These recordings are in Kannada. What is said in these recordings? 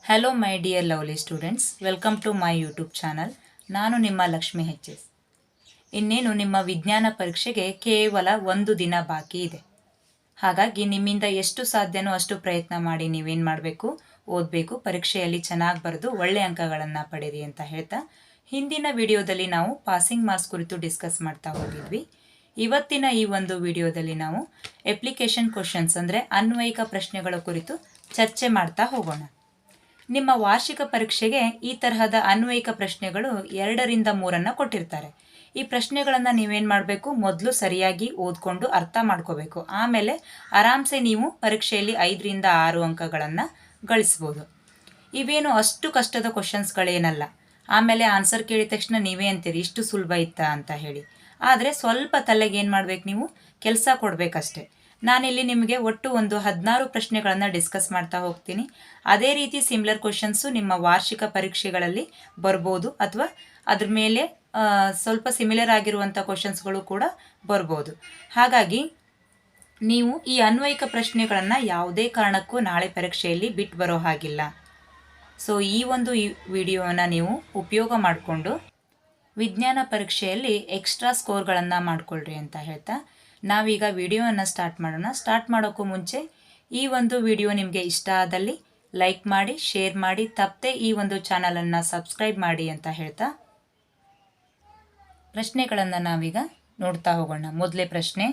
Hello my dear lovely students, welcome to my YouTube channel. ನಾನು ನಿಮ್ಮ ಲಕ್ಷ್ಮಿ ಎಚ್.ಎಸ್. ಇನ್ನೇನು ನಿಮ್ಮ ವಿಜ್ಞಾನ ಪರೀಕ್ಷೆಗೆ ಕೇವಲ ಒಂದು ದಿನ ಬಾಕಿ ಇದೆ. ಹಾಗಾಗಿ ನಿಮ್ಮಿಂದ ಎಷ್ಟು ಸಾಧ್ಯನೋ ಅಷ್ಟು ಪ್ರಯತ್ನ ಮಾಡಿ ನೀವೇನು ಮಾಡಬೇಕು, ಓದಬೇಕು, ಪರೀಕ್ಷೆಯಲ್ಲಿ ಚೆನ್ನಾಗಿ ಬರೆದು ಒಳ್ಳೆ ಅಂಕಗಳನ್ನು ಪಡೆಯಿರಿ ಅಂತ ಹೇಳ್ತಾ, ಹಿಂದಿನ ವಿಡಿಯೋದಲ್ಲಿ ನಾವು ಪಾಸಿಂಗ್ ಮಾರ್ಕ್ಸ್ ಕುರಿತು ಡಿಸ್ಕಸ್ ಮಾಡ್ತಾ ಹೋಗಿದ್ವಿ. ಇವತ್ತಿನ ಈ ಒಂದು ವಿಡಿಯೋದಲ್ಲಿ ನಾವು ಅಪ್ಲಿಕೇಶನ್ ಕ್ವಶನ್ಸ್ ಅಂದರೆ ಅನ್ವಯಿಕ ಪ್ರಶ್ನೆಗಳ ಕುರಿತು ಚರ್ಚೆ ಮಾಡ್ತಾ ಹೋಗೋಣ. ನಿಮ್ಮ ವಾರ್ಷಿಕ ಪರೀಕ್ಷೆಗೆ ಈ ತರಹದ ಅನ್ವಯಿಕ ಪ್ರಶ್ನೆಗಳು 2ರಿಂದ 3 ಕೊಟ್ಟಿರ್ತಾರೆ. ಈ ಪ್ರಶ್ನೆಗಳನ್ನು ನೀವೇನು ಮಾಡಬೇಕು, ಮೊದಲು ಸರಿಯಾಗಿ ಓದ್ಕೊಂಡು ಅರ್ಥ ಮಾಡ್ಕೋಬೇಕು. ಆಮೇಲೆ ಆರಾಮ್ಸೆ ನೀವು ಪರೀಕ್ಷೆಯಲ್ಲಿ 5ರಿಂದ 6 ಅಂಕಗಳನ್ನು ಗಳಿಸ್ಬೋದು. ಇವೇನು ಅಷ್ಟು ಕಷ್ಟದ ಕ್ವಶನ್ಸ್ಗಳೇನಲ್ಲ. ಆಮೇಲೆ ಆನ್ಸರ್ ಕೇಳಿದ ತಕ್ಷಣ ನೀವೇ ಅಂತೀರಿ ಇಷ್ಟು ಸುಲಭ ಇತ್ತಾ ಅಂತ ಹೇಳಿ. ಆದರೆ ಸ್ವಲ್ಪ ತಲೆಗೆ ಏನು ಮಾಡ್ಬೇಕು, ನೀವು ಕೆಲಸ ಕೊಡಬೇಕಷ್ಟೆ. ನಾನಿಲ್ಲಿ ನಿಮಗೆ ಒಟ್ಟು ಒಂದು 16 ಪ್ರಶ್ನೆಗಳನ್ನು ಡಿಸ್ಕಸ್ ಮಾಡ್ತಾ ಹೋಗ್ತೀನಿ. ಅದೇ ರೀತಿ ಸಿಮಿಲರ್ ಕ್ವಶನ್ಸು ನಿಮ್ಮ ವಾರ್ಷಿಕ ಪರೀಕ್ಷೆಗಳಲ್ಲಿ ಬರ್ಬೋದು, ಅಥವಾ ಅದ್ರ ಮೇಲೆ ಸ್ವಲ್ಪ ಸಿಮಿಲರ್ ಆಗಿರುವಂಥ ಕ್ವಶನ್ಸ್ಗಳು ಕೂಡ ಬರ್ಬೋದು. ಹಾಗಾಗಿ ನೀವು ಈ ಅನ್ವಯಿಕ ಪ್ರಶ್ನೆಗಳನ್ನು ಯಾವುದೇ ಕಾರಣಕ್ಕೂ ನಾಳೆ ಪರೀಕ್ಷೆಯಲ್ಲಿ ಬಿಟ್ಟು ಬರೋ ಹಾಗಿಲ್ಲ. ಸೊ ಈ ಒಂದು ವಿಡಿಯೋನ ನೀವು ಉಪಯೋಗ ಮಾಡಿಕೊಂಡು ವಿಜ್ಞಾನ ಪರೀಕ್ಷೆಯಲ್ಲಿ ಎಕ್ಸ್ಟ್ರಾ ಸ್ಕೋರ್ಗಳನ್ನು ಮಾಡಿಕೊಳ್ಳ್ರಿ ಅಂತ ಹೇಳ್ತಾ ನಾವೀಗ ವಿಡಿಯೋವನ್ನು ಸ್ಟಾರ್ಟ್ ಮಾಡೋಣ. ಸ್ಟಾರ್ಟ್ ಮಾಡೋಕ್ಕೂ ಮುಂಚೆ ಈ ಒಂದು ವಿಡಿಯೋ ನಿಮಗೆ ಇಷ್ಟ ಆದಲ್ಲಿ ಲೈಕ್ ಮಾಡಿ, ಶೇರ್ ಮಾಡಿ, ತಪ್ಪದೆ ಈ ಒಂದು ಚಾನಲನ್ನು ಸಬ್ಸ್ಕ್ರೈಬ್ ಮಾಡಿ ಅಂತ ಹೇಳ್ತಾ ಪ್ರಶ್ನೆಗಳನ್ನು ನಾವೀಗ ನೋಡ್ತಾ ಹೋಗೋಣ. ಮೊದಲೇ ಪ್ರಶ್ನೆ,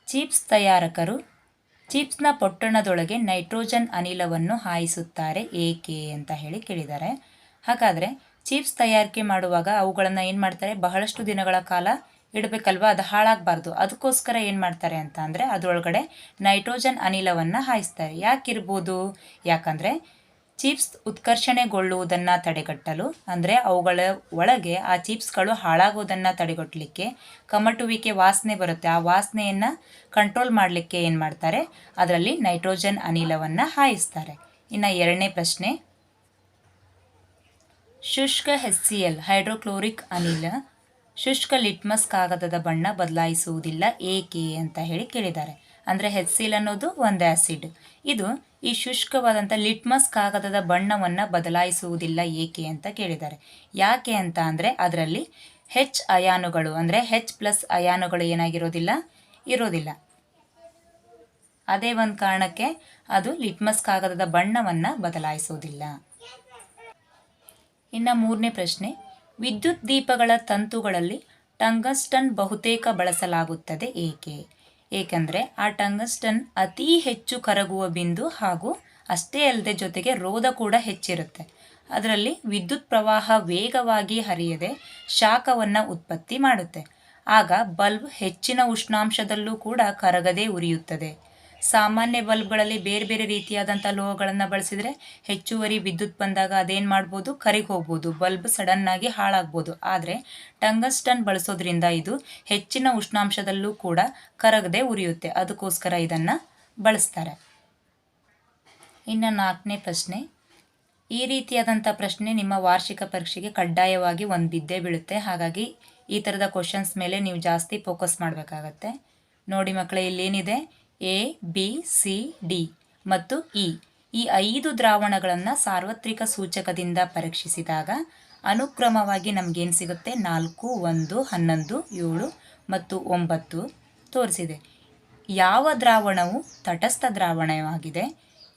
ಚಿಪ್ಸ್ ತಯಾರಕರು ಚಿಪ್ಸ್ನ ಪೊಟ್ಟಣದೊಳಗೆ ನೈಟ್ರೋಜನ್ ಅನಿಲವನ್ನು ಹಾಯಿಸುತ್ತಾರೆ ಏಕೆ ಅಂತ ಹೇಳಿ ಕೇಳಿದ್ದಾರೆ. ಹಾಗಾದರೆ ಚಿಪ್ಸ್ ತಯಾರಿಕೆ ಮಾಡುವಾಗ ಅವುಗಳನ್ನು ಏನು ಮಾಡ್ತಾರೆ, ಬಹಳಷ್ಟು ದಿನಗಳ ಕಾಲ ಇಡಬೇಕಲ್ವಾ, ಅದು ಹಾಳಾಗಬಾರ್ದು. ಅದಕ್ಕೋಸ್ಕರ ಏನು ಮಾಡ್ತಾರೆ ಅಂತ ಅಂದರೆ ಅದರೊಳಗಡೆ ನೈಟ್ರೋಜನ್ ಅನಿಲವನ್ನು ಹಾಯಿಸ್ತಾರೆ. ಯಾಕಿರ್ಬೋದು? ಯಾಕಂದರೆ ಚಿಪ್ಸ್ ಉತ್ಕರ್ಷಣೆಗೊಳ್ಳುವುದನ್ನು ತಡೆಗಟ್ಟಲು, ಅಂದರೆ ಅವುಗಳ ಒಳಗೆ ಆ ಚಿಪ್ಸ್ಗಳು ಹಾಳಾಗೋದನ್ನು ತಡೆಗಟ್ಟಲಿಕ್ಕೆ, ಕಮಟುವಿಕೆ ವಾಸನೆ ಬರುತ್ತೆ, ಆ ವಾಸನೆಯನ್ನು ಕಂಟ್ರೋಲ್ ಮಾಡಲಿಕ್ಕೆ ಏನು ಮಾಡ್ತಾರೆ, ಅದರಲ್ಲಿ ನೈಟ್ರೋಜನ್ ಅನಿಲವನ್ನು ಹಾಯಿಸ್ತಾರೆ. ಇನ್ನು 2ನೇ ಪ್ರಶ್ನೆ, ಶುಷ್ಕ HCl ಹೈಡ್ರೋಕ್ಲೋರಿಕ್ ಅನಿಲ ಶುಷ್ಕ ಲಿಟ್ಮಸ್ ಕಾಗದದ ಬಣ್ಣ ಬದಲಾಯಿಸುವುದಿಲ್ಲ ಏಕೆ ಅಂತ ಹೇಳಿ ಕೇಳಿದ್ದಾರೆ. ಅಂದರೆ HCl ಅನ್ನೋದು ಒಂದು ಆ್ಯಸಿಡ್. ಇದು ಈ ಶುಷ್ಕವಾದಂಥ ಲಿಟ್ಮಸ್ ಕಾಗದದ ಬಣ್ಣವನ್ನು ಬದಲಾಯಿಸುವುದಿಲ್ಲ ಏಕೆ ಅಂತ ಕೇಳಿದ್ದಾರೆ. ಯಾಕೆ ಅಂತ ಅಂದರೆ ಅದರಲ್ಲಿ H ಅಯಾನುಗಳು, ಅಂದರೆ H+ ಅಯಾನುಗಳು ಏನಾಗಿರೋದಿಲ್ಲ, ಇರೋದಿಲ್ಲ. ಅದೇ ಒಂದು ಕಾರಣಕ್ಕೆ ಅದು ಲಿಟ್ಮಸ್ ಕಾಗದದ ಬಣ್ಣವನ್ನು ಬದಲಾಯಿಸೋದಿಲ್ಲ. ಇನ್ನು 3ನೇ ಪ್ರಶ್ನೆ, ವಿದ್ಯುತ್ ದೀಪಗಳ ತಂತುಗಳಲ್ಲಿ ಟಂಗಸ್ಟನ್ ಬಹುತೇಕ ಬಳಸಲಾಗುತ್ತದೆ ಏಕೆ? ಏಕೆಂದರೆ ಆ ಟಂಗಸ್ಟನ್ ಅತಿ ಹೆಚ್ಚು ಕರಗುವ ಬಿಂದು, ಹಾಗೂ ಅಷ್ಟೇ ಅಲ್ಲದೆ ಜೊತೆಗೆ ರೋಧ ಕೂಡ ಹೆಚ್ಚಿರುತ್ತೆ. ಅದರಲ್ಲಿ ವಿದ್ಯುತ್ ಪ್ರವಾಹ ವೇಗವಾಗಿ ಹರಿಯದೆ ಶಾಖವನ್ನು ಉತ್ಪತ್ತಿ ಮಾಡುತ್ತೆ. ಆಗ ಬಲ್ಬ್ ಹೆಚ್ಚಿನ ಉಷ್ಣಾಂಶದಲ್ಲೂ ಕೂಡ ಕರಗದೆ ಉರಿಯುತ್ತದೆ. ಸಾಮಾನ್ಯ ಬಲ್ಬ್ಗಳಲ್ಲಿ ಬೇರೆ ಬೇರೆ ರೀತಿಯಾದಂಥ ಲೋಹಗಳನ್ನು ಬಳಸಿದರೆ ಹೆಚ್ಚುವರಿ ವಿದ್ಯುತ್ ಬಂದಾಗ ಅದೇನು ಮಾಡ್ಬೋದು, ಕರಗಿ ಹೋಗ್ಬೋದು, ಬಲ್ಬ್ ಸಡನ್ನಾಗಿ ಹಾಳಾಗ್ಬೋದು. ಆದರೆ ಟಂಗಸ್ಟನ್ ಬಳಸೋದ್ರಿಂದ ಇದು ಹೆಚ್ಚಿನ ಉಷ್ಣಾಂಶದಲ್ಲೂ ಕೂಡ ಕರಗದೆ ಉರಿಯುತ್ತೆ. ಅದಕ್ಕೋಸ್ಕರ ಇದನ್ನು ಬಳಸ್ತಾರೆ. ಇನ್ನು 4ನೇ ಪ್ರಶ್ನೆ, ಈ ರೀತಿಯಾದಂಥ ಪ್ರಶ್ನೆ ನಿಮ್ಮ ವಾರ್ಷಿಕ ಪರೀಕ್ಷೆಗೆ ಕಡ್ಡಾಯವಾಗಿ ಒಂದು ಬಿದ್ದೇ ಬೀಳುತ್ತೆ. ಹಾಗಾಗಿ ಈ ಥರದ ಕ್ವಶನ್ಸ್ ಮೇಲೆ ನೀವು ಜಾಸ್ತಿ ಫೋಕಸ್ ಮಾಡಬೇಕಾಗತ್ತೆ. ನೋಡಿ ಮಕ್ಕಳೇ, ಇಲ್ಲೇನಿದೆ, ABCD ಮತ್ತು ಈ 5 ದ್ರಾವಣಗಳನ್ನು ಸಾರ್ವತ್ರಿಕ ಸೂಚಕದಿಂದ ಪರೀಕ್ಷಿಸಿದಾಗ ಅನುಕ್ರಮವಾಗಿ ನಮಗೇನು ಸಿಗುತ್ತೆ, 4, 1, 11, 7 ಮತ್ತು 9 ತೋರಿಸಿದೆ. ಯಾವ ದ್ರಾವಣವು ತಟಸ್ಥ ದ್ರಾವಣವಾಗಿದೆ,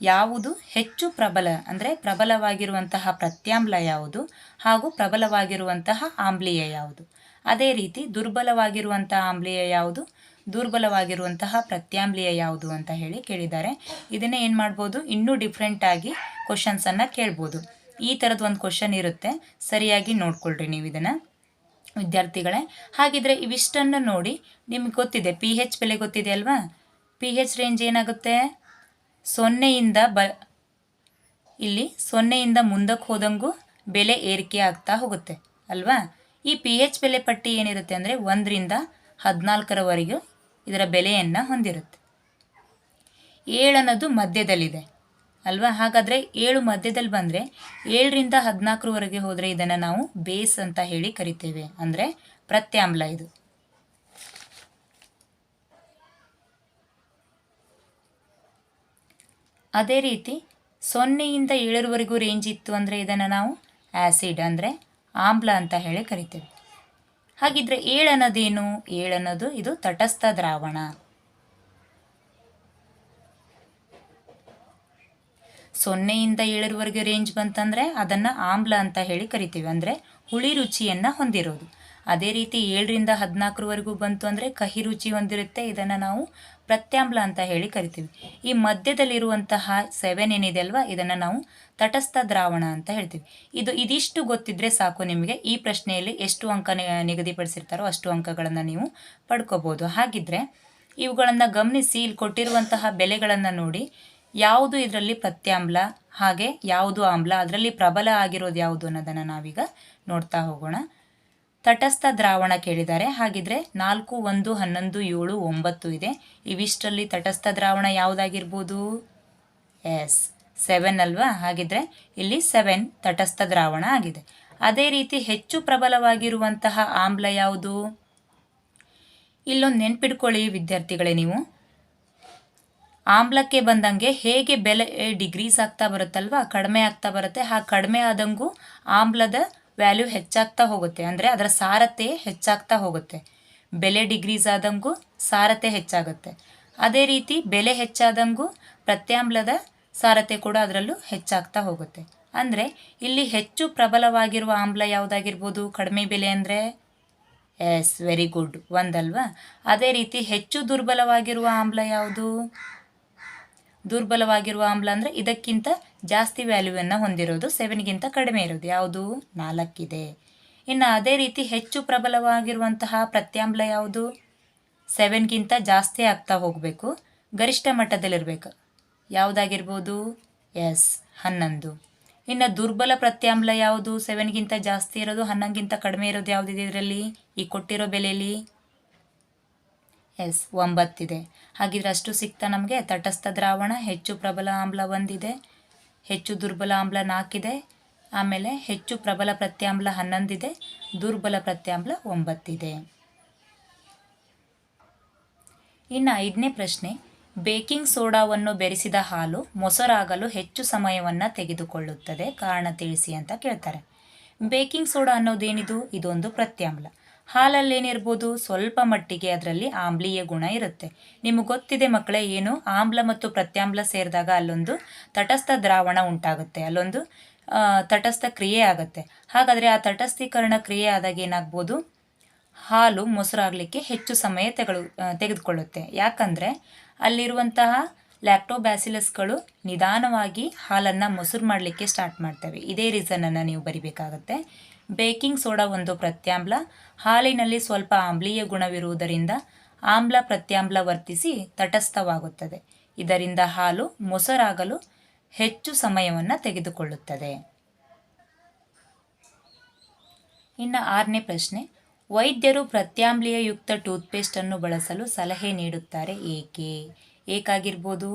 ಯಾವುದು ಹೆಚ್ಚು ಪ್ರಬಲ, ಅಂದರೆ ಪ್ರಬಲವಾಗಿರುವಂತಹ ಪ್ರತ್ಯಾಮ್ಲ ಯಾವುದು, ಹಾಗೂ ಪ್ರಬಲವಾಗಿರುವಂತಹ ಆಮ್ಲೀಯ ಯಾವುದು, ಅದೇ ರೀತಿ ದುರ್ಬಲವಾಗಿರುವಂತಹ ಆಮ್ಲೀಯ ಯಾವುದು, ದುರ್ಬಲವಾಗಿರುವಂತಹ ಪ್ರತ್ಯಾಮ್ಲೀಯ ಯಾವುದು ಅಂತ ಹೇಳಿ ಕೇಳಿದ್ದಾರೆ. ಇದನ್ನೇ ಏನು ಮಾಡ್ಬೋದು, ಇನ್ನೂ ಡಿಫ್ರೆಂಟಾಗಿ ಕ್ವಶನ್ಸನ್ನು ಕೇಳ್ಬೋದು. ಈ ಥರದ್ದು ಒಂದು ಕ್ವಶನ್ ಇರುತ್ತೆ, ಸರಿಯಾಗಿ ನೋಡ್ಕೊಳ್ರಿ ನೀವು ಇದನ್ನು ವಿದ್ಯಾರ್ಥಿಗಳೇ. ಹಾಗಿದ್ರೆ ಇವಿಷ್ಟನ್ನು ನೋಡಿ ನಿಮ್ಗೆ ಗೊತ್ತಿದೆ, pH ಬೆಲೆ ಗೊತ್ತಿದೆ ಅಲ್ವಾ. pH ರೇಂಜ್ ಏನಾಗುತ್ತೆ, 0ಯಿಂದ ಇಲ್ಲಿ 0ಯಿಂದ ಮುಂದಕ್ಕೆ ಹೋದಂಗೂ ಬೆಲೆ ಏರಿಕೆ ಆಗ್ತಾ ಹೋಗುತ್ತೆ ಅಲ್ವಾ. ಈ pH ಬೆಲೆ ಪಟ್ಟಿ ಏನಿರುತ್ತೆ ಅಂದರೆ 1ರಿಂದ 14ರವರೆಗೂ ಇದರ ಬೆಲೆಯನ್ನು ಹೊಂದಿರುತ್ತೆ. 7 ಅನ್ನೋದು ಮಧ್ಯದಲ್ಲಿದೆ ಅಲ್ವಾ. ಹಾಗಾದರೆ 7 ಮಧ್ಯದಲ್ಲಿ ಬಂದರೆ 7ರಿಂದ 14ರವರೆಗೆ ಹೋದರೆ ಇದನ್ನು ನಾವು ಬೇಸ್ ಅಂತ ಹೇಳಿ ಕರಿತೇವೆ, ಅಂದರೆ ಪ್ರತ್ಯಾಮ್ಲ ಇದು. ಅದೇ ರೀತಿ 0ಯಿಂದ 7ರವರೆಗೂ ರೇಂಜ್ ಇತ್ತು ಅಂದರೆ ಇದನ್ನು ನಾವು ಆ್ಯಸಿಡ್ ಅಂದರೆ ಆಮ್ಲ ಅಂತ ಹೇಳಿ ಕರಿತೇವೆ. ಹಾಗಿದ್ರೆ 7 ಅನ್ನೋದೇನು? 7 ಅನ್ನೋದು ಇದು ತಟಸ್ಥ ದ್ರಾವಣ. 0ಯಿಂದ 7ರವರೆಗೆ ರೇಂಜ್ ಬಂತಂದರೆ ಅದನ್ನು ಆಮ್ಲ ಅಂತ ಹೇಳಿ ಕರಿತೀವಿ, ಅಂದರೆ ಹುಳಿ ರುಚಿಯನ್ನು ಹೊಂದಿರೋದು. ಅದೇ ರೀತಿ 7ರಿಂದ 14ರವರೆಗೂ ಬಂತು ಅಂದರೆ ಕಹಿ ರುಚಿ ಹೊಂದಿರುತ್ತೆ, ಇದನ್ನು ನಾವು ಪ್ರತ್ಯಾಮ್ಲ ಅಂತ ಹೇಳಿ ಕರಿತೀವಿ. ಈ ಮಧ್ಯದಲ್ಲಿರುವಂತಹ 7 ಏನಿದೆ ಅಲ್ವಾ, ಇದನ್ನು ನಾವು ತಟಸ್ಥ ದ್ರಾವಣ ಅಂತ ಹೇಳ್ತೀವಿ. ಇದಿಷ್ಟು ಗೊತ್ತಿದ್ರೆ ಸಾಕು, ನಿಮಗೆ ಈ ಪ್ರಶ್ನೆಯಲ್ಲಿ ಎಷ್ಟು ಅಂಕ ನಿಗದಿಪಡಿಸಿರ್ತಾರೋ ಅಷ್ಟು ಅಂಕಗಳನ್ನು ನೀವು ಪಡ್ಕೋಬೋದು. ಹಾಗಿದ್ರೆ ಇವುಗಳನ್ನು ಗಮನಿಸಿ, ಇಲ್ಲಿ ಕೊಟ್ಟಿರುವಂತಹ ಬೆಲೆಗಳನ್ನು ನೋಡಿ, ಯಾವುದು ಇದರಲ್ಲಿ ಪ್ರತ್ಯಾಮ್ಲ ಹಾಗೆ ಯಾವುದು ಆಮ್ಲ, ಅದರಲ್ಲಿ ಪ್ರಬಲ ಆಗಿರೋದು ಯಾವುದು ಅನ್ನೋದನ್ನು ನಾವೀಗ ನೋಡ್ತಾ ಹೋಗೋಣ. ತಟಸ್ಥ ದ್ರಾವಣ ಕೇಳಿದ್ದಾರೆ. ಹಾಗಿದ್ರೆ 4, 1, 11, 7, 9 ಇದೆ. ಇವಿಷ್ಟರಲ್ಲಿ ತಟಸ್ಥ ದ್ರಾವಣ ಯಾವುದಾಗಿರ್ಬೋದು? 7 ಅಲ್ವಾ? ಹಾಗಿದ್ರೆ ಇಲ್ಲಿ 7 ತಟಸ್ಥ ದ್ರಾವಣ ಆಗಿದೆ. ಅದೇ ರೀತಿ ಹೆಚ್ಚು ಪ್ರಬಲವಾಗಿರುವಂತಹ ಆಮ್ಲ ಯಾವುದು? ಇಲ್ಲೊಂದು ನೆನ್ಪಿಡ್ಕೊಳ್ಳಿ ವಿದ್ಯಾರ್ಥಿಗಳೇ, ನೀವು ಆಮ್ಲಕ್ಕೆ ಬಂದಂಗೆ ಹೇಗೆ ಬೆಲೆ ಡಿಗ್ರೀಸ್ ಆಗ್ತಾ ಬರುತ್ತಲ್ವಾ, ಕಡಿಮೆ ಆಗ್ತಾ ಬರುತ್ತೆ. ಕಡಿಮೆ ಆದಂಗೂ ಆಮ್ಲದ ವ್ಯಾಲ್ಯೂ ಹೆಚ್ಚಾಗ್ತಾ ಹೋಗುತ್ತೆ, ಅಂದರೆ ಅದರ ಸಾರತೆ ಹೆಚ್ಚಾಗ್ತಾ ಹೋಗುತ್ತೆ. ಬೆಲೆ ಡಿಗ್ರೀಸ್ ಆದಂಗೂ ಸಾರತೆ ಹೆಚ್ಚಾಗುತ್ತೆ. ಅದೇ ರೀತಿ ಬೆಲೆ ಹೆಚ್ಚಾದಂಗೂ ಪ್ರತ್ಯಾಮ್ಲದ ಸಾರತೆ ಕೂಡ ಅದರಲ್ಲೂ ಹೆಚ್ಚಾಗ್ತಾ ಹೋಗುತ್ತೆ. ಅಂದರೆ ಇಲ್ಲಿ ಹೆಚ್ಚು ಪ್ರಬಲವಾಗಿರುವ ಆಮ್ಲ ಯಾವುದಾಗಿರ್ಬೋದು? ಕಡಿಮೆ ಬೆಲೆ ಅಂದರೆ ವೆರಿ ಗುಡ್, ಒಂದಲ್ವಾ? ಅದೇ ರೀತಿ ಹೆಚ್ಚು ದುರ್ಬಲವಾಗಿರುವ ಆಮ್ಲ ಯಾವುದು? ದುರ್ಬಲವಾಗಿರುವ ಆಮ್ಲ ಅಂದರೆ ಇದಕ್ಕಿಂತ ಜಾಸ್ತಿ ವ್ಯಾಲ್ಯೂವನ್ನು ಹೊಂದಿರೋದು, 7ಗಿಂತ ಕಡಿಮೆ ಇರೋದು ಯಾವುದು? 4 ಇದೆ. ಇನ್ನು ಅದೇ ರೀತಿ ಹೆಚ್ಚು ಪ್ರಬಲವಾಗಿರುವಂತಹ ಪ್ರತ್ಯಾಮ್ಲ ಯಾವುದು? 7ಗಿಂತ ಜಾಸ್ತಿ ಆಗ್ತಾ ಹೋಗಬೇಕು, ಗರಿಷ್ಠ ಮಟ್ಟದಲ್ಲಿರಬೇಕು. ಯಾವುದಾಗಿರ್ಬೋದು? 11. ಇನ್ನು ದುರ್ಬಲ ಪ್ರತ್ಯಾಮ್ಲ ಯಾವುದು? 7ಗಿಂತ ಜಾಸ್ತಿ ಇರೋದು, 11ಗಿಂತ ಕಡಿಮೆ ಇರೋದು ಯಾವುದಿದೆ ಇದರಲ್ಲಿ ಈ ಕೊಟ್ಟಿರೋ ಬೆಲೆಯಲ್ಲಿ? 9 ಇದೆ. ಹಾಗಿದ್ರೆ ಅಷ್ಟು ಸಿಗ್ತಾ ನಮಗೆ. ತಟಸ್ಥ ದ್ರಾವಣ, ಹೆಚ್ಚು ಪ್ರಬಲ ಆಮ್ಲ 1 ಇದೆ, ಹೆಚ್ಚು ದುರ್ಬಲ ಆಮ್ಲ 4 ಇದೆ, ಆಮೇಲೆ ಹೆಚ್ಚು ಪ್ರಬಲ ಪ್ರತ್ಯಾಮ್ಲ 11 ಇದೆ, ದುರ್ಬಲ ಪ್ರತ್ಯಾಮ್ಲ 9 ಇದೆ. ಇನ್ನು 5ನೇ ಪ್ರಶ್ನೆ, ಬೇಕಿಂಗ್ ಸೋಡಾವನ್ನು ಬೆರೆಸಿದ ಹಾಲು ಮೊಸರಾಗಲು ಹೆಚ್ಚು ಸಮಯವನ್ನು ತೆಗೆದುಕೊಳ್ಳುತ್ತದೆ, ಕಾರಣ ತಿಳಿಸಿ ಅಂತ ಕೇಳ್ತಾರೆ. ಬೇಕಿಂಗ್ ಸೋಡಾ ಅನ್ನೋದೇನಿದು? ಇದೊಂದು ಪ್ರತ್ಯಾಮ್ಲ. ಹಾಲಲ್ಲೇನಿರ್ಬೋದು? ಸ್ವಲ್ಪ ಮಟ್ಟಿಗೆ ಅದರಲ್ಲಿ ಆಮ್ಲೀಯ ಗುಣ ಇರುತ್ತೆ. ನಿಮಗೆ ಗೊತ್ತಿದೆ ಮಕ್ಕಳೇ, ಏನು ಆಮ್ಲ ಮತ್ತು ಪ್ರತ್ಯಾಮ್ಲ ಸೇರಿದಾಗ ಅಲ್ಲೊಂದು ತಟಸ್ಥ ದ್ರಾವಣ ಉಂಟಾಗುತ್ತೆ, ಅಲ್ಲೊಂದು ತಟಸ್ಥ ಕ್ರಿಯೆ ಆಗುತ್ತೆ. ಹಾಗಾದರೆ ಆ ತಟಸ್ಥೀಕರಣ ಕ್ರಿಯೆ ಆದಾಗ ಏನಾಗ್ಬೋದು? ಹಾಲು ಮೊಸರಾಗಲಿಕ್ಕೆ ಹೆಚ್ಚು ಸಮಯ ತೆಗೆದುಕೊಳ್ಳುತ್ತೆ. ಯಾಕಂದರೆ ಅಲ್ಲಿರುವಂತಹ ಲ್ಯಾಕ್ಟೋಬ್ಯಾಸಿಲಸ್ಗಳು ನಿಧಾನವಾಗಿ ಹಾಲನ್ನು ಮೊಸರು ಮಾಡಲಿಕ್ಕೆ ಸ್ಟಾರ್ಟ್ ಮಾಡ್ತವೆ. ಇದೇ ರೀಸನನ್ನು ನೀವು ಬರಿಬೇಕಾಗತ್ತೆ. ಬೇಕಿಂಗ್ ಸೋಡಾ ಒಂದು ಪ್ರತ್ಯಾಮ್ಲ, ಹಾಲಿನಲ್ಲಿ ಸ್ವಲ್ಪ ಆಮ್ಲೀಯ ಗುಣವಿರುವುದರಿಂದ ಆಮ್ಲ ಪ್ರತ್ಯಾಮ್ಲ ವರ್ತಿಸಿ ತಟಸ್ಥವಾಗುತ್ತದೆ. ಇದರಿಂದ ಹಾಲು ಮೊಸರಾಗಲು ಹೆಚ್ಚು ಸಮಯವನ್ನು ತೆಗೆದುಕೊಳ್ಳುತ್ತದೆ. ಇನ್ನು 6ನೇ ಪ್ರಶ್ನೆ, ವೈದ್ಯರು ಪ್ರತ್ಯಾಮ್ಲೀಯಯುಕ್ತ ಟೂತ್ಪೇಸ್ಟನ್ನು ಬಳಸಲು ಸಲಹೆ ನೀಡುತ್ತಾರೆ, ಏಕೆ? ಏಕಾಗಿರ್ಬೋದು?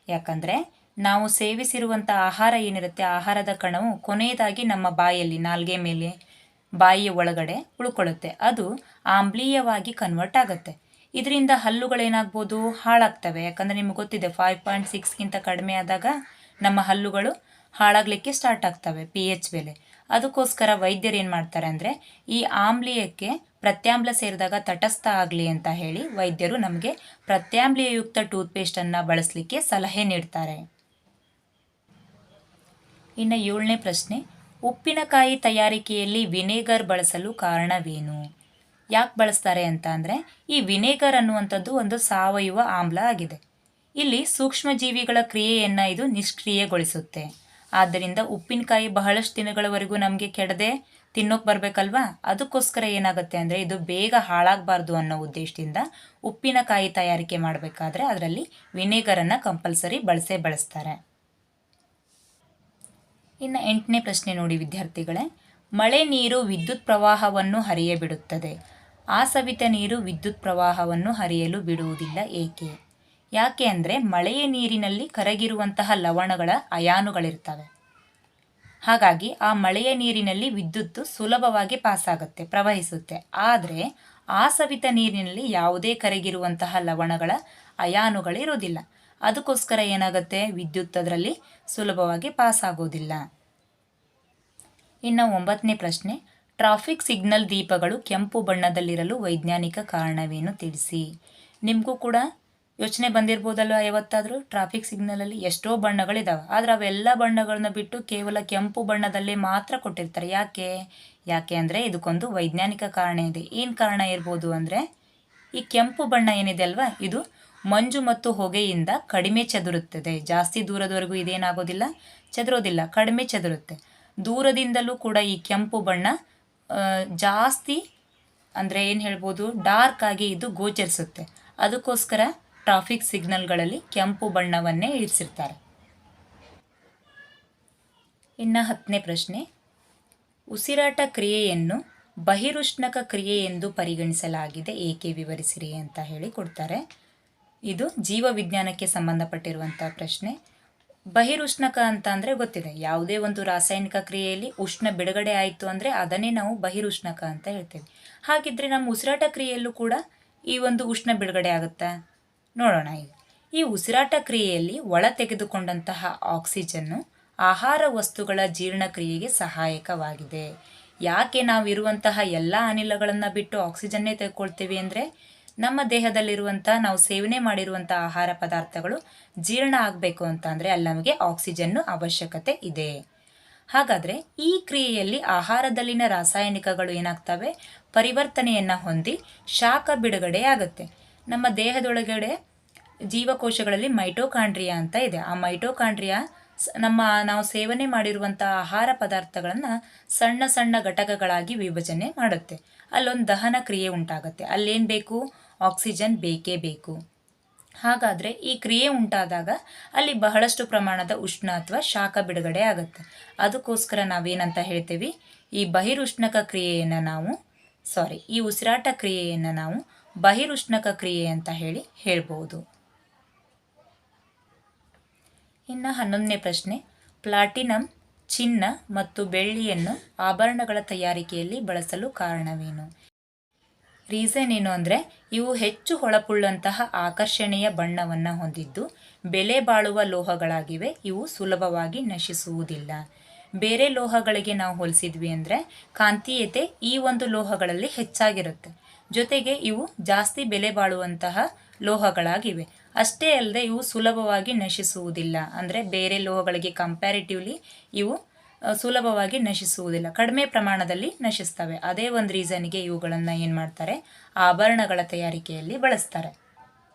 ಯಾಕಂದರೆ ನಾವು ಸೇವಿಸಿರುವಂಥ ಆಹಾರ ಏನಿರುತ್ತೆ, ಆಹಾರದ ಕಣವು ಕೊನೆಯದಾಗಿ ನಮ್ಮ ಬಾಯಲ್ಲಿ, ನಾಲ್ಗೆ ಮೇಲೆ, ಬಾಯಿಯ ಒಳಗಡೆ ಉಳ್ಕೊಳ್ಳುತ್ತೆ. ಅದು ಆಮ್ಲೀಯವಾಗಿ ಕನ್ವರ್ಟ್ ಆಗುತ್ತೆ. ಇದರಿಂದ ಹಲ್ಲುಗಳೇನಾಗ್ಬೋದು? ಹಾಳಾಗ್ತವೆ. ಯಾಕಂದರೆ ನಿಮಗೆ ಗೊತ್ತಿದೆ 5.6ಗಿಂತ ಕಡಿಮೆ ಆದಾಗ ನಮ್ಮ ಹಲ್ಲುಗಳು ಹಾಳಾಗಲಿಕ್ಕೆ ಸ್ಟಾರ್ಟ್ ಆಗ್ತವೆ, pH ಬೆಲೆ. ಅದಕ್ಕೋಸ್ಕರ ವೈದ್ಯರು ಏನು ಮಾಡ್ತಾರೆ ಅಂದರೆ, ಈ ಆಮ್ಲೀಯಕ್ಕೆ ಪ್ರತ್ಯಾಮ್ಲ ಸೇರಿದಾಗ ತಟಸ್ಥ ಆಗಲಿ ಅಂತ ಹೇಳಿ ವೈದ್ಯರು ನಮಗೆ ಪ್ರತ್ಯಾಮ್ಲೀಯಯುಕ್ತ ಟೂತ್ಪೇಸ್ಟನ್ನು ಬಳಸಲಿಕ್ಕೆ ಸಲಹೆ ನೀಡ್ತಾರೆ. ಇನ್ನು 7ನೇ ಪ್ರಶ್ನೆ, ಉಪ್ಪಿನಕಾಯಿ ತಯಾರಿಕೆಯಲ್ಲಿ ವಿನೆಗರ್ ಬಳಸಲು ಕಾರಣವೇನು? ಯಾಕೆ ಬಳಸ್ತಾರೆ ಅಂತ ಅಂದರೆ, ಈ ವಿನೆಗರ್ ಅನ್ನುವಂಥದ್ದು ಒಂದು ಸಾವಯವ ಆಮ್ಲ ಆಗಿದೆ. ಇಲ್ಲಿ ಸೂಕ್ಷ್ಮಜೀವಿಗಳ ಕ್ರಿಯೆಯನ್ನು ಇದು ನಿಷ್ಕ್ರಿಯೆಗೊಳಿಸುತ್ತೆ. ಆದ್ದರಿಂದ ಉಪ್ಪಿನಕಾಯಿ ಬಹಳಷ್ಟು ದಿನಗಳವರೆಗೂ ನಮಗೆ ಕೆಡದೆ ತಿನ್ನೋಕೆ ಬರಬೇಕಲ್ವಾ, ಅದಕ್ಕೋಸ್ಕರ ಏನಾಗುತ್ತೆ ಅಂದರೆ ಇದು ಬೇಗ ಹಾಳಾಗಬಾರ್ದು ಅನ್ನೋ ಉದ್ದೇಶದಿಂದ ಉಪ್ಪಿನಕಾಯಿ ತಯಾರಿಕೆ ಮಾಡಬೇಕಾದ್ರೆ ಅದರಲ್ಲಿ ವಿನೆಗರನ್ನು ಕಂಪಲ್ಸರಿ ಬಳಸ್ತಾರೆ. ಇನ್ನು 8ನೇ ಪ್ರಶ್ನೆ ನೋಡಿ ವಿದ್ಯಾರ್ಥಿಗಳೇ, ಮಳೆ ನೀರು ವಿದ್ಯುತ್ ಪ್ರವಾಹವನ್ನು ಹರಿಯಬಿಡುತ್ತದೆ, ಆಸವಿತ ನೀರು ವಿದ್ಯುತ್ ಪ್ರವಾಹವನ್ನು ಹರಿಯಲು ಬಿಡುವುದಿಲ್ಲ, ಏಕೆ? ಯಾಕೆ ಅಂದರೆ ಮಳೆಯ ನೀರಿನಲ್ಲಿ ಕರಗಿರುವಂತಹ ಲವಣಗಳ ಅಯಾನುಗಳಿರ್ತವೆ. ಹಾಗಾಗಿ ಆ ಮಳೆಯ ನೀರಿನಲ್ಲಿ ವಿದ್ಯುತ್ತು ಸುಲಭವಾಗಿ ಪಾಸಾಗುತ್ತೆ, ಪ್ರವಹಿಸುತ್ತೆ. ಆದರೆ ಆಸವಿತ ನೀರಿನಲ್ಲಿ ಯಾವುದೇ ಕರಗಿರುವಂತಹ ಲವಣಗಳ ಅಯಾನುಗಳಿರೋದಿಲ್ಲ. ಅದಕ್ಕೋಸ್ಕರ ಏನಾಗುತ್ತೆ, ವಿದ್ಯುತ್ ಅದರಲ್ಲಿ ಸುಲಭವಾಗಿ ಪಾಸ್ ಆಗೋದಿಲ್ಲ. ಇನ್ನು 9ನೇ ಪ್ರಶ್ನೆ, ಟ್ರಾಫಿಕ್ ಸಿಗ್ನಲ್ ದೀಪಗಳು ಕೆಂಪು ಬಣ್ಣದಲ್ಲಿರಲು ವೈಜ್ಞಾನಿಕ ಕಾರಣವೇನು ತಿಳಿಸಿ. ನಿಮಗೂ ಕೂಡ ಯೋಚನೆ ಬಂದಿರ್ಬೋದಲ್ವ, ಯಾವತ್ತಾದರೂ ಟ್ರಾಫಿಕ್ ಸಿಗ್ನಲಲ್ಲಿ ಎಷ್ಟೋ ಬಣ್ಣಗಳಿದ್ದಾವೆ, ಆದರೆ ಅವೆಲ್ಲ ಬಣ್ಣಗಳನ್ನ ಬಿಟ್ಟು ಕೇವಲ ಕೆಂಪು ಬಣ್ಣದಲ್ಲೇ ಮಾತ್ರ ಕೊಟ್ಟಿರ್ತಾರೆ. ಯಾಕೆ ಅಂದರೆ ಇದಕ್ಕೊಂದು ವೈಜ್ಞಾನಿಕ ಕಾರಣ ಇದೆ. ಏನು ಕಾರಣ ಇರ್ಬೋದು ಅಂದರೆ, ಈ ಕೆಂಪು ಬಣ್ಣ ಏನಿದೆ ಅಲ್ವಾ, ಇದು ಮಂಜು ಮತ್ತು ಹೊಗೆಯಿಂದ ಕಡಿಮೆ ಚದುರುತ್ತದೆ. ಜಾಸ್ತಿ ದೂರದವರೆಗೂ ಇದೇನಾಗೋದಿಲ್ಲ, ಚದುರೋದಿಲ್ಲ, ಕಡಿಮೆ ಚದುರುತ್ತೆ. ದೂರದಿಂದಲೂ ಕೂಡ ಈ ಕೆಂಪು ಬಣ್ಣ ಜಾಸ್ತಿ ಅಂದರೆ ಏನು ಹೇಳ್ಬೋದು, ಡಾರ್ಕ್ ಆಗಿ ಇದು ಗೋಚರಿಸುತ್ತೆ. ಅದಕ್ಕೋಸ್ಕರ ಟ್ರಾಫಿಕ್ ಸಿಗ್ನಲ್ಗಳಲ್ಲಿ ಕೆಂಪು ಬಣ್ಣವನ್ನೇ ಇರಿಸಿರ್ತಾರೆ. ಇನ್ನು 10ನೇ ಪ್ರಶ್ನೆ, ಉಸಿರಾಟ ಕ್ರಿಯೆಯನ್ನು ಬಹಿರುಷ್ಣಕ ಕ್ರಿಯೆ ಎಂದು ಪರಿಗಣಿಸಲಾಗಿದೆ, ಏಕೆ ವಿವರಿಸಿರಿ ಅಂತ ಹೇಳಿ ಕೊಡ್ತಾರೆ. ಇದು ಜೀವವಿಜ್ಞಾನಕ್ಕೆ ಸಂಬಂಧಪಟ್ಟಿರುವಂಥ ಪ್ರಶ್ನೆ. ಬಹಿರುಷ್ಣಕ ಅಂತ ಅಂದರೆ ಗೊತ್ತಿದೆ, ಯಾವುದೇ ಒಂದು ರಾಸಾಯನಿಕ ಕ್ರಿಯೆಯಲ್ಲಿ ಉಷ್ಣ ಬಿಡುಗಡೆ ಆಯಿತು ಅಂದರೆ ಅದನ್ನೇ ನಾವು ಬಹಿರುಷ್ಣಕ ಅಂತ ಹೇಳ್ತೇವೆ. ಹಾಗಿದ್ರೆ ನಮ್ಮ ಉಸಿರಾಟ ಕ್ರಿಯೆಯಲ್ಲೂ ಕೂಡ ಈ ಒಂದು ಉಷ್ಣ ಬಿಡುಗಡೆ ಆಗುತ್ತಾ, ನೋಡೋಣ. ಈಗ ಈ ಉಸಿರಾಟ ಕ್ರಿಯೆಯಲ್ಲಿ ಒಳ ತೆಗೆದುಕೊಂಡಂತಹ ಆಕ್ಸಿಜನ್ನು ಆಹಾರ ವಸ್ತುಗಳ ಜೀರ್ಣಕ್ರಿಯೆಗೆ ಸಹಾಯಕವಾಗಿದೆ. ಯಾಕೆ ನಾವಿರುವಂತಹ ಎಲ್ಲ ಅನಿಲಗಳನ್ನು ಬಿಟ್ಟು ಆಕ್ಸಿಜನ್ನೇ ತೆಗೆದುಕೊಳ್ತೀವಿ ಅಂದರೆ, ನಮ್ಮ ದೇಹದಲ್ಲಿರುವಂಥ ನಾವು ಸೇವನೆ ಮಾಡಿರುವಂಥ ಆಹಾರ ಪದಾರ್ಥಗಳು ಜೀರ್ಣ ಆಗಬೇಕು ಅಂತ ಅಂದರೆ ಅಲ್ಲಿ ನಮಗೆ ಆಕ್ಸಿಜನ್ನು ಅವಶ್ಯಕತೆ ಇದೆ. ಹಾಗಾದರೆ ಈ ಕ್ರಿಯೆಯಲ್ಲಿ ಆಹಾರದಲ್ಲಿನ ರಾಸಾಯನಿಕಗಳು ಏನಾಗ್ತವೆ, ಪರಿವರ್ತನೆಯನ್ನು ಹೊಂದಿ ಶಾಖ ಬಿಡುಗಡೆ ಆಗುತ್ತೆ. ನಮ್ಮ ದೇಹದೊಳಗಡೆ ಜೀವಕೋಶಗಳಲ್ಲಿ ಮೈಟೋಕಾಂಡ್ರಿಯಾ ಅಂತ ಇದೆ. ಆ ಮೈಟೋಕಾಂಡ್ರಿಯಾ ನಾವು ಸೇವನೆ ಮಾಡಿರುವಂಥ ಆಹಾರ ಪದಾರ್ಥಗಳನ್ನು ಸಣ್ಣ ಸಣ್ಣ ಘಟಕಗಳಾಗಿ ವಿಭಜನೆ ಮಾಡುತ್ತೆ. ಅಲ್ಲೊಂದು ದಹನ ಕ್ರಿಯೆ ಉಂಟಾಗುತ್ತೆ. ಅಲ್ಲೇನು ಬೇಕು, ಆಕ್ಸಿಜನ್ ಬೇಕೇ ಬೇಕು. ಹಾಗಾದರೆ ಈ ಕ್ರಿಯೆ ಉಂಟಾದಾಗ ಅಲ್ಲಿ ಬಹಳಷ್ಟು ಪ್ರಮಾಣದ ಉಷ್ಣ ಅಥವಾ ಶಾಖ ಬಿಡುಗಡೆ ಆಗುತ್ತೆ. ಅದಕ್ಕೋಸ್ಕರ ನಾವೇನಂತ ಹೇಳ್ತೀವಿ, ಈ ಬಹಿರುಷ್ಣಕ ಕ್ರಿಯೆಯನ್ನು ನಾವು ಈ ಉಸಿರಾಟ ಕ್ರಿಯೆಯನ್ನು ನಾವು ಬಹಿರುಷ್ಣಕ ಕ್ರಿಯೆ ಅಂತ ಹೇಳ್ಬೋದು. ಇನ್ನು 11ನೇ ಪ್ರಶ್ನೆ, ಪ್ಲಾಟಿನಂ, ಚಿನ್ನ ಮತ್ತು ಬೆಳ್ಳಿಯನ್ನು ಆಭರಣಗಳ ತಯಾರಿಕೆಯಲ್ಲಿ ಬಳಸಲು ಕಾರಣವೇನು. ರೀಸನ್ ಏನು ಅಂದರೆ, ಇವು ಹೆಚ್ಚು ಹೊಳಪುಳ್ಳಂತಹ ಆಕರ್ಷಣೀಯ ಬಣ್ಣವನ್ನು ಹೊಂದಿದ್ದು ಬೆಲೆ ಬಾಳುವ ಲೋಹಗಳಾಗಿವೆ. ಇವು ಸುಲಭವಾಗಿ ನಶಿಸುವುದಿಲ್ಲ. ಬೇರೆ ಲೋಹಗಳಿಗೆ ನಾವು ಹೋಲಿಸಿದ್ವಿ ಅಂದರೆ ಕಾಂತೀಯತೆ ಈ ಒಂದು ಲೋಹಗಳಲ್ಲಿ ಹೆಚ್ಚಾಗಿರುತ್ತೆ. ಜೊತೆಗೆ ಇವು ಜಾಸ್ತಿ ಬೆಲೆ ಬಾಳುವಂತಹ ಲೋಹಗಳಾಗಿವೆ. ಅಷ್ಟೇ ಅಲ್ಲದೆ ಇವು ಸುಲಭವಾಗಿ ನಶಿಸುವುದಿಲ್ಲ. ಅಂದರೆ ಬೇರೆ ಲೋಹಗಳಿಗೆ ಕಂಪ್ಯಾರಿಟಿವ್ಲಿ ಇವು ಸುಲಭವಾಗಿ ನಶಿಸುವುದಿಲ್ಲ, ಕಡಿಮೆ ಪ್ರಮಾಣದಲ್ಲಿ ನಶಿಸ್ತವೆ. ಅದೇ ಒಂದು ರೀಸನ್ಗೆ ಇವುಗಳನ್ನು ಏನು ಮಾಡ್ತಾರೆ, ಆಭರಣಗಳ ತಯಾರಿಕೆಯಲ್ಲಿ ಬಳಸ್ತಾರೆ.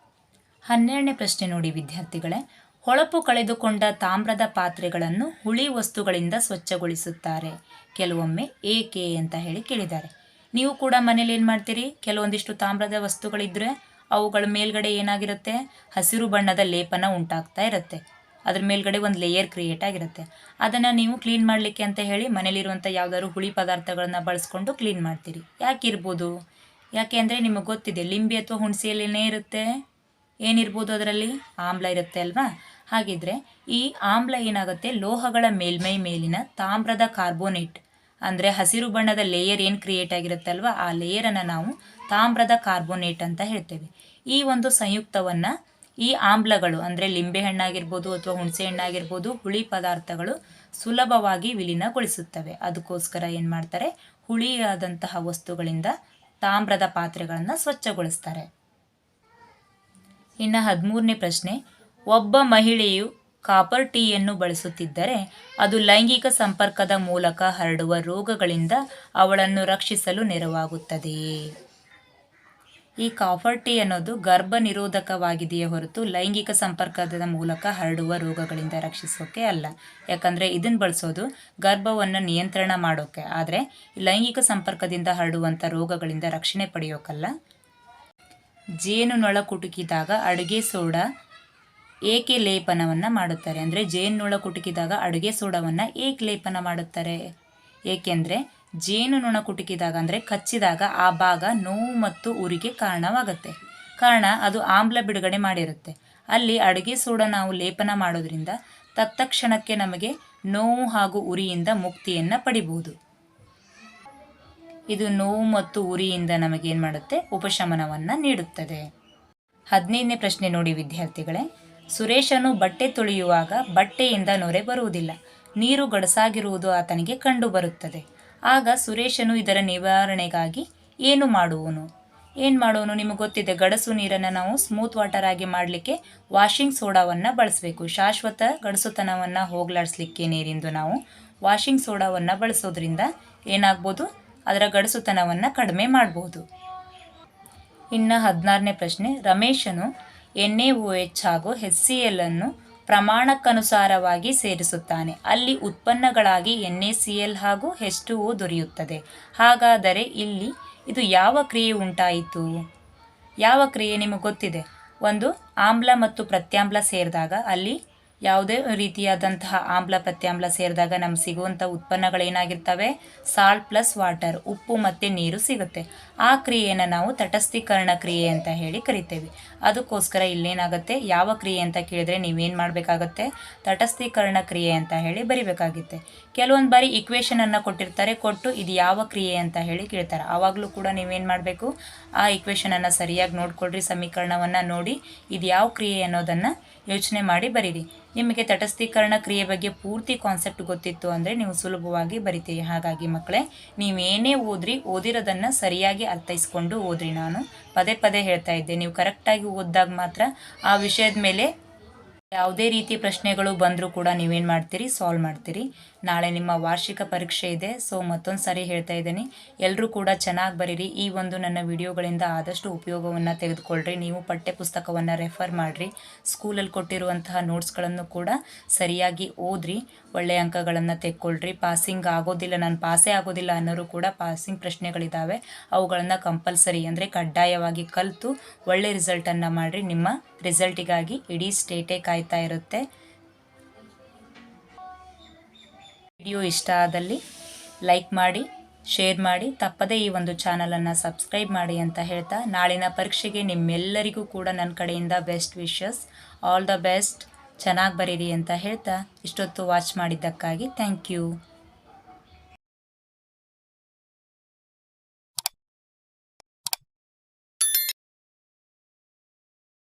12ನೇ ಪ್ರಶ್ನೆ ನೋಡಿ ವಿದ್ಯಾರ್ಥಿಗಳೇ, ಹೊಳಪು ಕಳೆದುಕೊಂಡ ತಾಮ್ರದ ಪಾತ್ರೆಗಳನ್ನು ಹುಳಿ ವಸ್ತುಗಳಿಂದ ಸ್ವಚ್ಛಗೊಳಿಸುತ್ತಾರೆ, ಕೆಲವೊಮ್ಮೆ ಏಕೆ ಅಂತ ಕೇಳಿದ್ದಾರೆ. ನೀವು ಕೂಡ ಮನೇಲಿ ಏನು ಮಾಡ್ತೀರಿ, ಕೆಲವೊಂದಿಷ್ಟು ತಾಮ್ರದ ವಸ್ತುಗಳಿದ್ದರೆ ಅವುಗಳ ಮೇಲ್ಗಡೆ ಏನಾಗಿರುತ್ತೆ, ಹಸಿರು ಬಣ್ಣದ ಲೇಪನ ಉಂಟಾಗ್ತಾ ಇರುತ್ತೆ. ಅದ್ರ ಮೇಲ್ಗಡೆ ಒಂದು ಲೇಯರ್ ಕ್ರಿಯೇಟ್ ಆಗಿರುತ್ತೆ. ಅದನ್ನು ನೀವು ಕ್ಲೀನ್ ಮಾಡಲಿಕ್ಕೆ ಅಂತ ಹೇಳಿ ಮನೇಲಿರುವಂಥ ಯಾವುದಾದ್ರು ಹುಳಿ ಪದಾರ್ಥಗಳನ್ನ ಬಳಸ್ಕೊಂಡು ಕ್ಲೀನ್ ಮಾಡ್ತೀರಿ. ಯಾಕಿರ್ಬೋದು, ಯಾಕೆ ಅಂದರೆ ನಿಮಗೆ ಗೊತ್ತಿದೆ, ಲಿಂಬೆ ಅಥವಾ ಹುಣಸೆಯಲ್ಲೇನೇ ಇರುತ್ತೆ, ಏನಿರ್ಬೋದು ಅದರಲ್ಲಿ, ಆಮ್ಲ ಇರುತ್ತೆ ಅಲ್ವಾ. ಹಾಗಿದ್ರೆ ಈ ಆಮ್ಲ ಏನಾಗುತ್ತೆ, ಲೋಹಗಳ ಮೇಲ್ಮೈ ಮೇಲಿನ ತಾಮ್ರದ ಕಾರ್ಬೋನೇಟ್ ಅಂದರೆ ಹಸಿರು ಬಣ್ಣದ ಲೇಯರ್ ಏನು ಕ್ರಿಯೇಟ್ ಆಗಿರುತ್ತೆ ಅಲ್ವಾ, ಆ ಲೇಯರನ್ನು ನಾವು ತಾಮ್ರದ ಕಾರ್ಬೋನೇಟ್ ಅಂತ ಹೇಳ್ತೇವೆ. ಈ ಒಂದು ಸಂಯುಕ್ತವನ್ನು ಈ ಆಮ್ಲಗಳು ಅಂದರೆ ಲಿಂಬೆ ಹಣ್ಣಾಗಿರ್ಬೋದು ಅಥವಾ ಹುಣಸೆ ಹಣ್ಣಾಗಿರ್ಬೋದು, ಹುಳಿ ಪದಾರ್ಥಗಳು ಸುಲಭವಾಗಿ ವಿಲೀನಗೊಳಿಸುತ್ತವೆ. ಅದಕ್ಕೋಸ್ಕರ ಏನು ಮಾಡ್ತಾರೆ, ಹುಳಿಯಾದಂತಹ ವಸ್ತುಗಳಿಂದ ತಾಮ್ರದ ಪಾತ್ರೆಗಳನ್ನು ಸ್ವಚ್ಛಗೊಳಿಸ್ತಾರೆ. ಇನ್ನು 13ನೇ ಪ್ರಶ್ನೆ, ಒಬ್ಬ ಮಹಿಳೆಯು ಕಾಪರ್ ಟೀಯನ್ನು ಬಳಸುತ್ತಿದ್ದರೆ ಅದು ಲೈಂಗಿಕ ಸಂಪರ್ಕದ ಮೂಲಕ ಹರಡುವ ರೋಗಗಳಿಂದ ಅವಳನ್ನು ರಕ್ಷಿಸಲು ನೆರವಾಗುತ್ತದೆಯೇ. ಈ ಕಾಪರ್ ಟೀ ಅನ್ನೋದು ಗರ್ಭ ನಿರೋಧಕವಾಗಿದೆಯೇ ಹೊರತು ಲೈಂಗಿಕ ಸಂಪರ್ಕದ ಮೂಲಕ ಹರಡುವ ರೋಗಗಳಿಂದ ರಕ್ಷಿಸೋಕೆ ಅಲ್ಲ. ಯಾಕಂದರೆ ಇದನ್ನು ಬಳಸೋದು ಗರ್ಭವನ್ನು ನಿಯಂತ್ರಣ ಮಾಡೋಕೆ, ಆದರೆ ಲೈಂಗಿಕ ಸಂಪರ್ಕದಿಂದ ಹರಡುವಂಥ ರೋಗಗಳಿಂದ ರಕ್ಷಣೆ ಪಡೆಯೋಕ್ಕಲ್ಲ. ಜೇನುನೊಣ ಕುಟುಕಿದಾಗ ಅಡುಗೆ ಸೋಡಾ ಏಕೆ ಲೇಪನವನ್ನು ಮಾಡುತ್ತಾರೆ ಅಂದರೆ, ಜೇನುನೊಣ ಕುಟುಕಿದಾಗ ಅಡುಗೆ ಸೋಡಾವನ್ನು ಏಕೆ ಲೇಪನ ಮಾಡುತ್ತಾರೆ, ಏಕೆಂದರೆ ಜೇನುನೊಣ ಕುಟುಕಿದಾಗ ಅಂದರೆ ಕಚ್ಚಿದಾಗ ಆ ಭಾಗ ನೋವು ಮತ್ತು ಉರಿಗೆ ಕಾರಣವಾಗುತ್ತೆ. ಕಾರಣ ಅದು ಆಮ್ಲ ಬಿಡುಗಡೆ ಮಾಡಿರುತ್ತೆ. ಅಲ್ಲಿ ಅಡುಗೆ ಸೋಡಾ ನಾವು ಲೇಪನ ಮಾಡೋದ್ರಿಂದ ತತ್ಕ್ಷಣಕ್ಕೆ ನಮಗೆ ನೋವು ಹಾಗೂ ಉರಿಯಿಂದ ಮುಕ್ತಿಯನ್ನು ಪಡಿಬಹುದು. ಇದು ನೋವು ಮತ್ತು ಉರಿಯಿಂದ ನಮಗೇನು ಮಾಡುತ್ತೆ, ಉಪಶಮನವನ್ನು ನೀಡುತ್ತದೆ. 15ನೇ ಪ್ರಶ್ನೆ ನೋಡಿ ವಿದ್ಯಾರ್ಥಿಗಳೇ, ಸುರೇಶನು ಬಟ್ಟೆ ತೊಳೆಯುವಾಗ ಬಟ್ಟೆಯಿಂದ ನೊರೆ ಬರುವುದಿಲ್ಲ. ನೀರು ಗಡಸಾಗಿರುವುದು ಆತನಿಗೆ ಕಂಡುಬರುತ್ತದೆ. ಆಗ ಸುರೇಶನು ಇದರ ನಿವಾರಣೆಗಾಗಿ ಏನು ಮಾಡುವನು? ನಿಮಗೆ ಗೊತ್ತಿದೆ, ಗಡಸು ನೀರನ್ನು ನಾವು ಸ್ಮೂತ್ ವಾಟರ್ ಆಗಿ ಮಾಡಲಿಕ್ಕೆ ವಾಷಿಂಗ್ ಸೋಡಾವನ್ನು ಬಳಸಬೇಕು. ಶಾಶ್ವತ ಗಡಸುತನವನ್ನು ಹೋಗಲಾಡಿಸ್ಲಿಕ್ಕೆ ನೀರಿಂದು ನಾವು ವಾಷಿಂಗ್ ಸೋಡಾವನ್ನು ಬಳಸೋದ್ರಿಂದ ಏನಾಗ್ಬೋದು, ಅದರ ಗಡಸುತನವನ್ನು ಕಡಿಮೆ ಮಾಡ್ಬೋದು. ಇನ್ನು 16ನೇ ಪ್ರಶ್ನೆ, ರಮೇಶನು NaOH ಹಾಗೂ HCl ಅನ್ನು ಪ್ರಮಾಣಕ್ಕನುಸಾರವಾಗಿ ಸೇರಿಸುತ್ತಾನೆ. ಅಲ್ಲಿ ಉತ್ಪನ್ನಗಳಾಗಿ NaCl ಹಾಗೂ H2O ದೊರೆಯುತ್ತದೆ. ಹಾಗಾದರೆ ಇಲ್ಲಿ ಇದು ಯಾವ ಕ್ರಿಯೆ ಉಂಟಾಯಿತು? ಯಾವ ಕ್ರಿಯೆ ನಿಮಗೆ ಗೊತ್ತಿದೆ? ಒಂದು ಆಮ್ಲ ಮತ್ತು ಪ್ರತ್ಯಾಮ್ಲ ಸೇರಿದಾಗ, ಅಲ್ಲಿ ಯಾವುದೇ ರೀತಿಯಾದಂತಹ ಆಮ್ಲ ಪ್ರತ್ಯಾಮ್ಲ ಸೇರಿದಾಗ ನಮ್ಗೆ ಸಿಗುವಂಥ ಉತ್ಪನ್ನಗಳೇನಾಗಿರ್ತವೆ? ಸಾಲ್ಟ್ ಪ್ಲಸ್ ವಾಟರ್, ಉಪ್ಪು ಮತ್ತು ನೀರು ಸಿಗುತ್ತೆ. ಆ ಕ್ರಿಯೆಯನ್ನು ನಾವು ತಟಸ್ಥೀಕರಣ ಕ್ರಿಯೆ ಅಂತ ಹೇಳಿ ಕರಿತೇವೆ. ಅದಕ್ಕೋಸ್ಕರ ಇಲ್ಲೇನಾಗುತ್ತೆ, ಯಾವ ಕ್ರಿಯೆ ಅಂತ ಕೇಳಿದ್ರೆ ನೀವೇನು ಮಾಡಬೇಕಾಗತ್ತೆ? ತಟಸ್ಥೀಕರಣ ಕ್ರಿಯೆ ಅಂತ ಹೇಳಿ ಬರಿಬೇಕಾಗುತ್ತೆ. ಕೆಲವೊಂದು ಬಾರಿ ಇಕ್ವೇಷನನ್ನು ಕೊಟ್ಟಿರ್ತಾರೆ, ಕೊಟ್ಟು ಇದು ಯಾವ ಕ್ರಿಯೆ ಅಂತ ಹೇಳಿ ಕೇಳ್ತಾರೆ. ಆವಾಗಲೂ ಕೂಡ ನೀವೇನು ಮಾಡಬೇಕು? ಆ ಇಕ್ವೇಷನನ್ನು ಸರಿಯಾಗಿ ನೋಡ್ಕೊಳ್ರಿ, ಸಮೀಕರಣವನ್ನು ನೋಡಿ ಇದು ಯಾವ ಕ್ರಿಯೆ ಅನ್ನೋದನ್ನು ಯೋಚನೆ ಮಾಡಿ ಬರೀರಿ. ನಿಮಗೆ ತಟಸ್ಥೀಕರಣ ಕ್ರಿಯೆ ಬಗ್ಗೆ ಪೂರ್ತಿ ಕಾನ್ಸೆಪ್ಟ್ ಗೊತ್ತಿತ್ತು ಅಂದರೆ ನೀವು ಸುಲಭವಾಗಿ ಬರಿತೀರಿ. ಹಾಗಾಗಿ ಮಕ್ಕಳೇ, ನೀವೇನೇ ಓದಿರೋದನ್ನು ಸರಿಯಾಗಿ ಅರ್ಥೈಸ್ಕೊಂಡು ಓದ್ರಿ. ನಾನು ಪದೇ ಪದೇ ಹೇಳ್ತಾ ಇದ್ದೆ, ನೀವು ಕರೆಕ್ಟಾಗಿ ಓದಿದಾಗ ಮಾತ್ರ ಆ ವಿಷಯದ ಮೇಲೆ ಯಾವುದೇ ರೀತಿ ಪ್ರಶ್ನೆಗಳು ಬಂದರೂ ಕೂಡ ನೀವೇನು ಮಾಡ್ತೀರಿ? ಸಾಲ್ವ್ ಮಾಡ್ತೀರಿ. ನಾಳೆ ನಿಮ್ಮ ವಾರ್ಷಿಕ ಪರೀಕ್ಷೆ ಇದೆ. ಸೊ ಮತ್ತೊಂದು ಸಾರಿ ಹೇಳ್ತಾ ಇದ್ದೀನಿ, ಎಲ್ಲರೂ ಕೂಡ ಚೆನ್ನಾಗಿ ಬರೀರಿ. ಈ ಒಂದು ನನ್ನ ವಿಡಿಯೋಗಳಿಂದ ಆದಷ್ಟು ಉಪಯೋಗವನ್ನು ತೆಗೆದುಕೊಳ್ಳ್ರಿ. ನೀವು ಪಠ್ಯ ಪುಸ್ತಕವನ್ನು ರೆಫರ್ ಮಾಡಿರಿ. ಸ್ಕೂಲಲ್ಲಿ ಕೊಟ್ಟಿರುವಂತಹ ನೋಟ್ಸ್ಗಳನ್ನು ಕೂಡ ಸರಿಯಾಗಿ ಓದ್ರಿ. ಒಳ್ಳೆಯ ಅಂಕಗಳನ್ನು ತೆಕ್ಕೊಳ್ರಿ. ಪಾಸಿಂಗ್ ಆಗೋದಿಲ್ಲ, ನಾನು ಪಾಸೇ ಆಗೋದಿಲ್ಲ ಅನ್ನೋರು ಕೂಡ ಪಾಸಿಂಗ್ ಪ್ರಶ್ನೆಗಳಿದ್ದಾವೆ, ಅವುಗಳನ್ನು ಕಂಪಲ್ಸರಿ ಅಂದರೆ ಕಡ್ಡಾಯವಾಗಿ ಕಲಿತು ಒಳ್ಳೆ ರಿಸಲ್ಟನ್ನು ಮಾಡಿರಿ. ನಿಮ್ಮ ರಿಸಲ್ಟಿಗಾಗಿ ಇಡೀ ಸ್ಟೇಟೇ ಕಾಯ್ತಾ ಇರುತ್ತೆ. ವಿಡಿಯೋ ಇಷ್ಟ ಆದಲ್ಲಿ ಲೈಕ್ ಮಾಡಿ, ಶೇರ್ ಮಾಡಿ, ತಪ್ಪದೇ ಈ ಒಂದು ಚಾನಲನ್ನು ಸಬ್ಸ್ಕ್ರೈಬ್ ಮಾಡಿ ಅಂತ ಹೇಳ್ತಾ, ನಾಳಿನ ಪರೀಕ್ಷೆಗೆ ನಿಮ್ಮೆಲ್ಲರಿಗೂ ಕೂಡ ನನ್ನ ಕಡೆಯಿಂದ best wishes, all the best, ಚೆನ್ನಾಗಿ ಬರೀರಿ ಅಂತ ಹೇಳ್ತಾ ಇಷ್ಟೊತ್ತು ವಾಚ್ ಮಾಡಿದ್ದಕ್ಕಾಗಿ ಥ್ಯಾಂಕ್ ಯು.